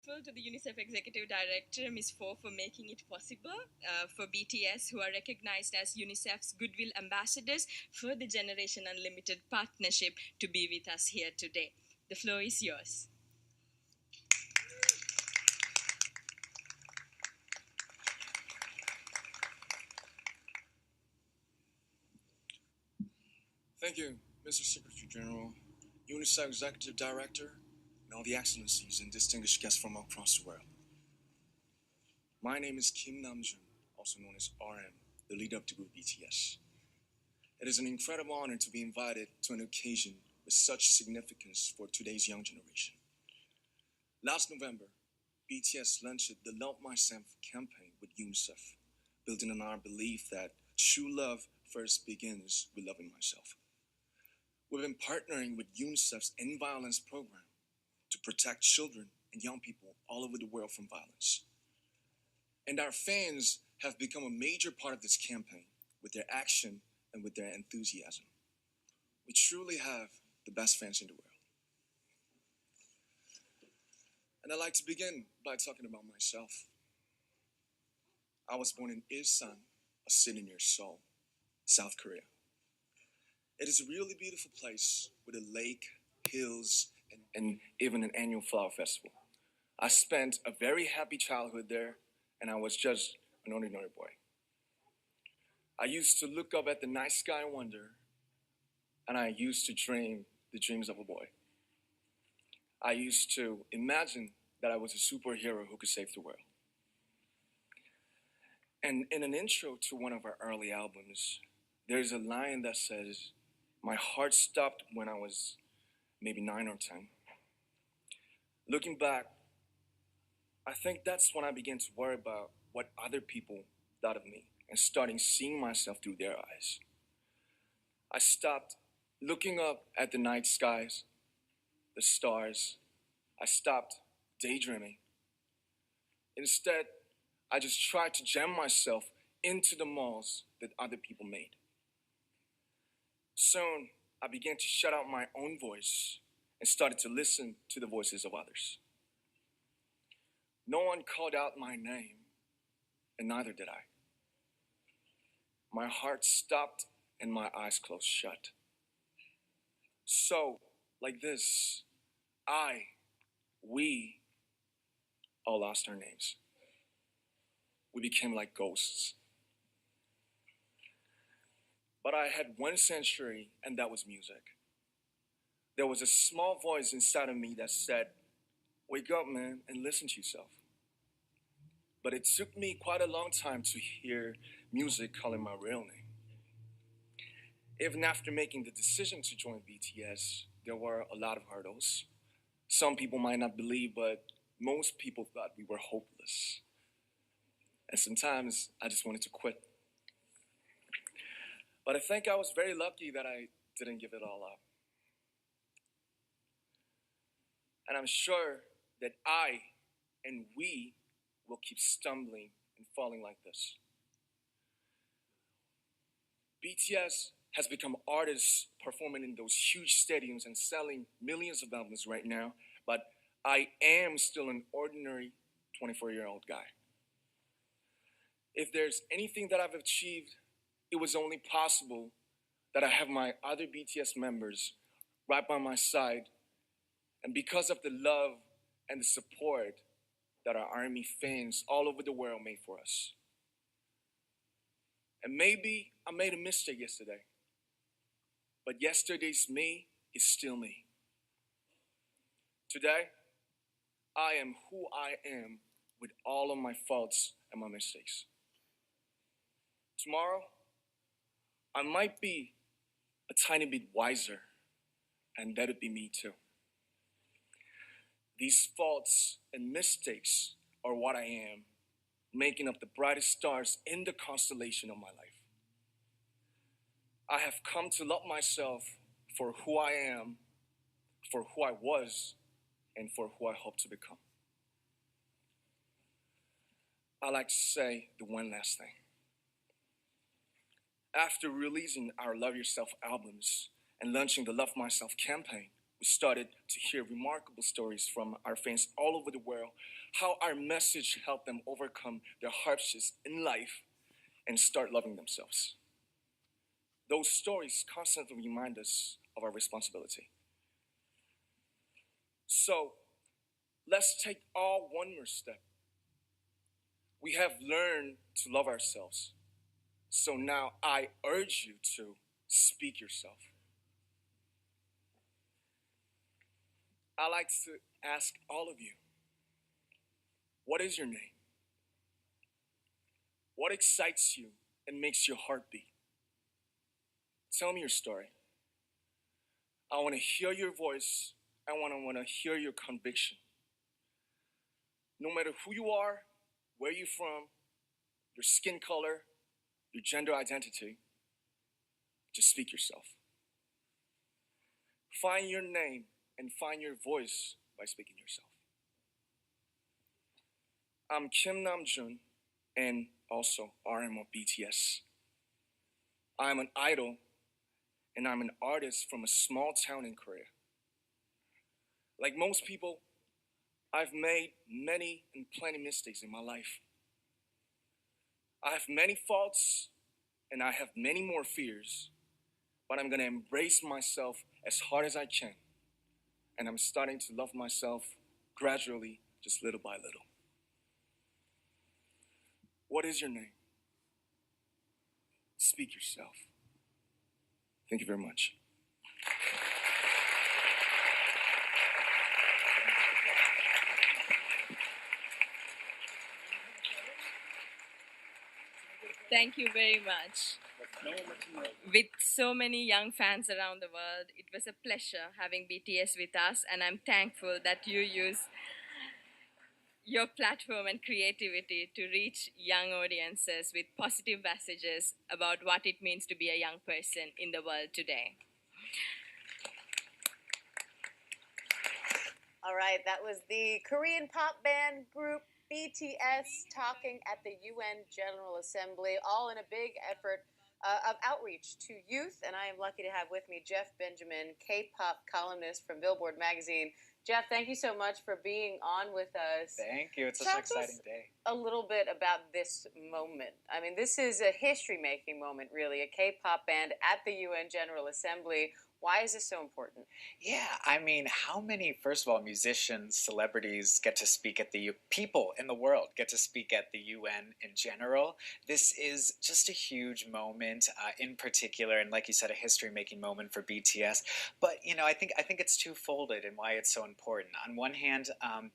To the UNICEF Executive Director, Ms. Fo, for making it possible for BTS, who are recognized as UNICEF's Goodwill Ambassadors, for the Generation Unlimited partnership to be with us here today. The floor is yours. Thank you, Mr. Secretary General, UNICEF Executive Director, and all the excellencies and distinguished guests from across the world. My name is Kim Namjoon, also known as RM, the leader of the group BTS. It is an incredible honor to be invited to an occasion with such significance for today's young generation. Last November, BTS launched the Love Myself campaign with UNICEF, building on our belief that true love first begins with loving myself. We've been partnering with UNICEF's End Violence program to protect children and young people all over the world from violence. And our fans have become a major part of this campaign with their action and with their enthusiasm. We truly have the best fans in the world. And I'd like to begin by talking about myself. I was born in Ilsan, a city near Seoul, South Korea. It is a really beautiful place with a lake, hills, and even an annual flower festival. I spent a very happy childhood there, and I was just an ordinary boy. I used to look up at the night sky and wonder, and I used to dream the dreams of a boy. I used to imagine that I was a superhero who could save the world. And in an intro to one of our early albums, there's a line that says, "My heart stopped when I was maybe 9 or 10. Looking back, I think that's when I began to worry about what other people thought of me and starting seeing myself through their eyes. I stopped looking up at the night skies, the stars. I stopped daydreaming. Instead, I just tried to jam myself into the malls that other people made. Soon, I began to shut out my own voice and started to listen to the voices of others. No one called out my name, and neither did I. My heart stopped and my eyes closed shut. So, like this, we all lost our names. We became like ghosts. But I had one sanctuary, and that was music. There was a small voice inside of me that said, "Wake up, man, and listen to yourself." But it took me quite a long time to hear music calling my real name. Even after making the decision to join BTS, there were a lot of hurdles. Some people might not believe, but most people thought we were hopeless. And sometimes I just wanted to quit. But I think I was very lucky that I didn't give it all up. And I'm sure that I and we will keep stumbling and falling like this. BTS has become artists performing in those huge stadiums and selling millions of albums right now, but I am still an ordinary 24-year-old guy. If there's anything that I've achieved, it was only possible that I have my other BTS members right by my side, and because of the love and the support that our ARMY fans all over the world made for us. And maybe I made a mistake yesterday, but yesterday's me is still me. Today, I am who I am with all of my faults and my mistakes. Tomorrow, I might be a tiny bit wiser, and that'd be me too. These faults and mistakes are what I am, making up the brightest stars in the constellation of my life. I have come to love myself for who I am, for who I was, and for who I hope to become. I like to say the one last thing. After releasing our Love Yourself albums and launching the Love Myself campaign we started to hear remarkable stories from our fans all over the world, how our message helped them overcome their hardships in life and start loving themselves. Those stories constantly remind us of our responsibility. So let's take all one more step. We have learned to love ourselves. So now I urge you to speak yourself. I like to ask all of you, what is your name? What excites you and makes your heart beat? Tell me your story. I want to hear your voice. I want to hear your conviction. No matter who you are, where you're from, your skin color, your gender identity, just speak yourself. Find your name and find your voice by speaking yourself. I'm Kim Namjoon and also RM of BTS. I'm an idol and I'm an artist from a small town in Korea. Like most people, I've made many and plenty mistakes in my life. I have many faults and I have many more fears, but I'm gonna embrace myself as hard as I can. And I'm starting to love myself gradually, just little by little. What is your name? Speak yourself. Thank you very much. Thank you very much. With so many young fans around the world, it was a pleasure having BTS with us, and I'm thankful that you use your platform and creativity to reach young audiences with positive messages about what it means to be a young person in the world today. All right, that was the Korean pop band group BTS talking at the UN General Assembly, all in a big effort of outreach to youth. And I am lucky to have with me Jeff Benjamin, K-pop columnist from Billboard magazine. Jeff, thank you so much for being on with us. Thank you. It's such an exciting day. A little bit about this moment. I mean, this is a history-making moment, really. A K-pop band at the UN General Assembly. Why is this so important? Yeah, I mean, how many, first of all, musicians, celebrities get to speak at the people in the world get to speak at the UN in general? This is just a huge moment, in particular, and like you said, a history-making moment for BTS. But you know, I think it's two-folded in why it's so important. On one hand,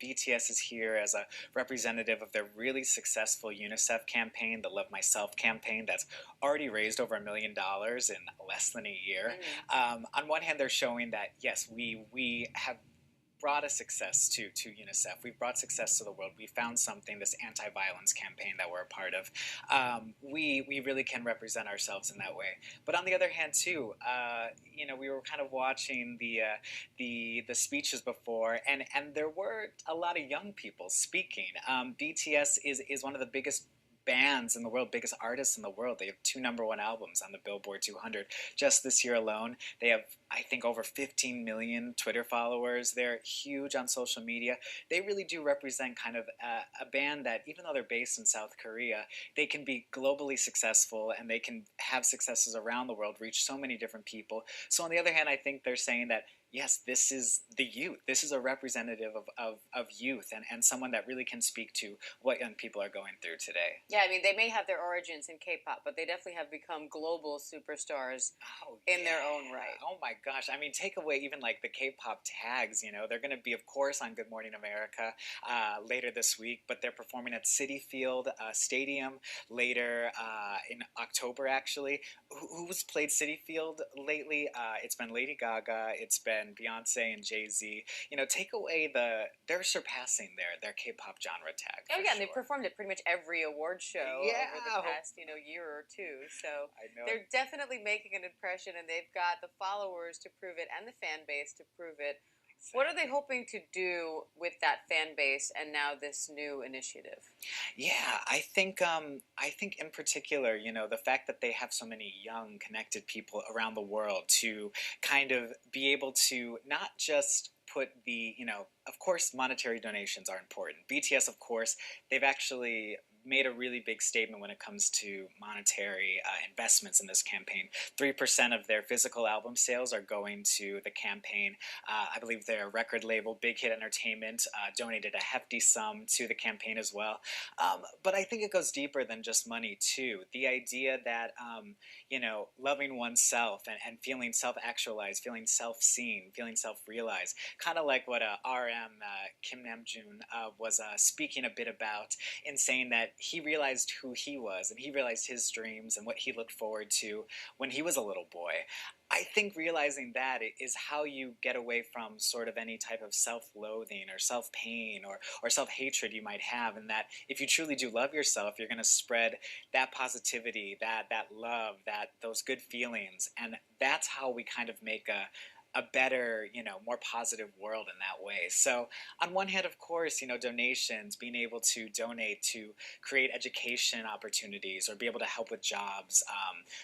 BTS is here as a representative of their really successful UNICEF campaign, the Love Myself campaign, that's already raised over $1 million in less than a year. On one hand, they're showing that, yes, we have brought a success to UNICEF. We've brought success to the world. We found something, this anti-violence campaign that we're a part of. We really can represent ourselves in that way. But on the other hand, too, you know, we were kind of watching the speeches before, and there were a lot of young people speaking. BTS is one of the biggest bands in the world, biggest artists in the world. They have 2 #1 albums on the Billboard 200 just this year alone. They have, I think, over 15 million Twitter followers. They're huge on social media. They really do represent kind of a band that, even though they're based in South Korea, they can be globally successful and they can have successes around the world, reach so many different people. So on the other hand, I think they're saying that, yes, this is the youth. This is a representative of youth and someone that really can speak to what young people are going through today. Yeah, I mean, they may have their origins in K-pop, but they definitely have become global superstars in their own right. Oh my gosh. I mean, take away even like the K-pop tags, you know, they're going to be, of course, on Good Morning America later this week, but they're performing at Citi Field Stadium later in October, actually. Who's played Citi Field lately? It's been Lady Gaga, it's been Beyonce and Jay-Z. You know, take away they're surpassing their K-pop genre tag. Oh yeah, and they've performed at pretty much every award show over the past, year or two. So they're definitely making an impression, and they've got the followers to prove it and the fan base to prove it. What are they hoping to do with that fan base and now this new initiative? Yeah, I think in particular, you know, the fact that they have so many young connected people around the world to kind of be able to not just put the, you know, of course monetary donations are important. BTS, of course, they've actually made a really big statement when it comes to monetary investments in this campaign. 3% of their physical album sales are going to the campaign. I believe their record label, Big Hit Entertainment, donated a hefty sum to the campaign as well. But I think it goes deeper than just money too. The idea that you know, loving oneself and feeling self-actualized, feeling self-seen, feeling self-realized, kind of like what RM Kim Namjoon was speaking a bit about in saying that he realized who he was and he realized his dreams and what he looked forward to when he was a little boy. I think realizing that is how you get away from sort of any type of self-loathing or self-pain or self-hatred you might have, and that if you truly do love yourself, you're going to spread that positivity, that love, that those good feelings, and that's how we kind of make a better, you know, more positive world in that way. So on one hand, of course, you know, donations, being able to donate to create education opportunities or be able to help with jobs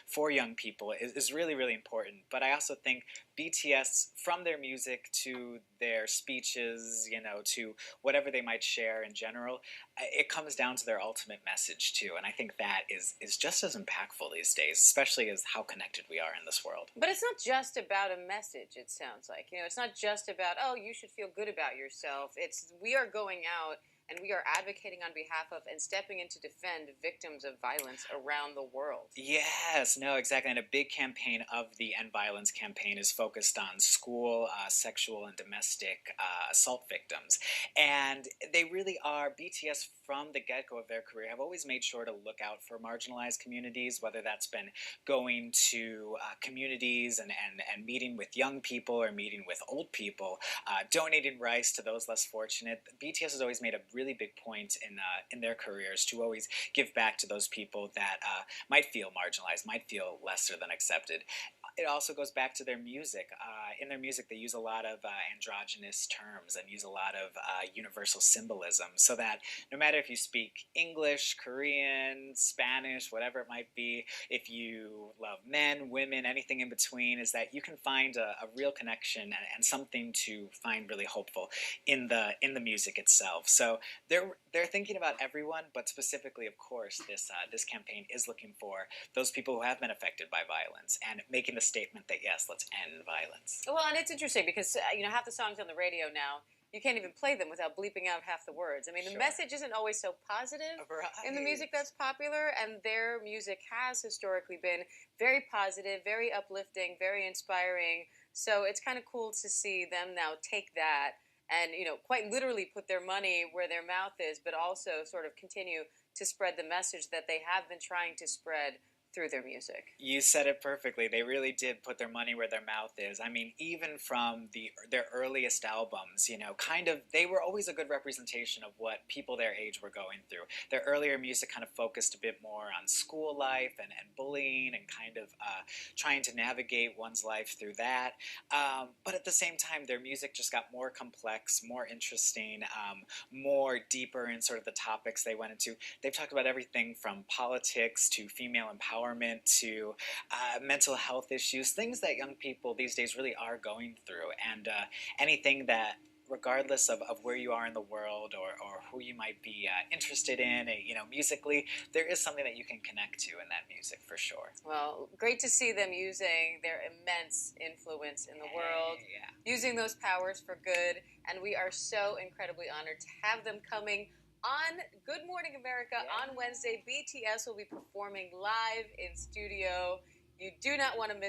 for young people is really, really important. But I also think BTS, from their music to their speeches, you know, to whatever they might share in general, it comes down to their ultimate message too. And I think that is just as impactful these days, especially as how connected we are in this world. But it's not just about a message, it sounds like. You know, it's not just about, oh, you should feel good about yourself. It's we are going out and we are advocating on behalf of and stepping in to defend victims of violence around the world. Yes, no, exactly. And a big campaign of the End Violence campaign is focused on school sexual and domestic assault victims. And they really are, BTS from the get-go of their career have always made sure to look out for marginalized communities, whether that's been going to communities and meeting with young people or meeting with old people, donating rice to those less fortunate. BTS has always made a really big point in their careers to always give back to those people that might feel marginalized, might feel lesser than accepted. It also goes back to their music. In their music, they use a lot of androgynous terms and use a lot of universal symbolism, so that no matter if you speak English, Korean, Spanish, whatever it might be, if you love men, women, anything in between, is that you can find a real connection and something to find really hopeful in the music itself. So they're thinking about everyone, but specifically, of course, this campaign is looking for those people who have been affected by violence and making the statement that yes, let's end violence. Well, and it's interesting because, you know, half the songs on the radio now, you can't even play them without bleeping out half the words. I mean, the Sure. message isn't always so positive in the music that's popular, and their music has historically been very positive, very uplifting, very inspiring. So it's kind of cool to see them now take that and, you know, quite literally put their money where their mouth is, but also sort of continue to spread the message that they have been trying to spread through their music. You said it perfectly. They really did put their money where their mouth is. I mean, even from their earliest albums, you know, kind of, they were always a good representation of what people their age were going through. Their earlier music kind of focused a bit more on school life and bullying and kind of trying to navigate one's life through that. But at the same time, their music just got more complex, more interesting, more deeper in sort of the topics they went into. They've talked about everything from politics to female empowerment to mental health issues, things that young people these days really are going through, and anything that, regardless of where you are in the world or who you might be interested in, you know, musically, there is something that you can connect to in that music for sure. Well, great to see them using their immense influence in the world, using those powers for good, and we are so incredibly honored to have them coming on Good Morning America on Wednesday. BTS will be performing live in studio. You do not want to miss